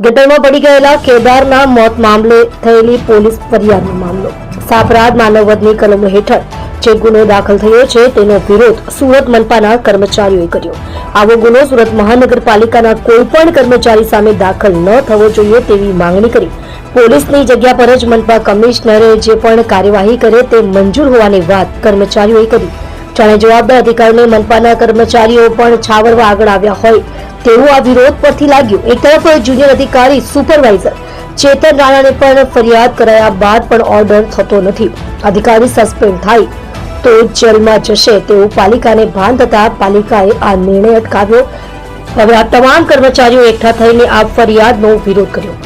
ગટરમાં પડી ગયેલા કેદારના મોત મામલે થયેલી પોલીસ ફરિયાદનો મામલો સાપરાધ માનવવધની કલમો હેઠળ જે ગુનો દાખલ થયો છે તેનો વિરોધ સુરત મનપાના કર્મચારીઓએ કર્યો। આવો ગુનો સુરત મહાનગરપાલિકાના કોઈ પણ કર્મચારી સામે દાખલ ન થવો જોઈએ તેવી માંગણી કરી પોલીસની જગ્યા પર જ મનપા કમિશનરે જે પણ કાર્યવાહી કરે તે મંજૂર હોવાની વાત કર્મચારીઓએ કરી। જાણે જવાબદાર અધિકારીને મનપાના કર્મચારીઓ પણ છાવરવા આગળ આવ્યા હોય તેવું આ વિરોધ પરથી લાગ્યું। એક તરફ જુનિયર અધિકારી સુપરવાઇઝર ચેતન રાણાને પણ ફરિયાદ કરાયા બાદ પણ ઓર્ડર થતો નથી। અધિકારી સસ્પેન્ડ થાય તો જેલમાં જશે તેવું પાલિકાને ભાન થતા પાલિકાએ આ નિર્ણય અટકાવ્યો। હવે આ તમામ કર્મચારીઓ એકઠા થઈને આ ફરિયાદનો વિરોધ કર્યો।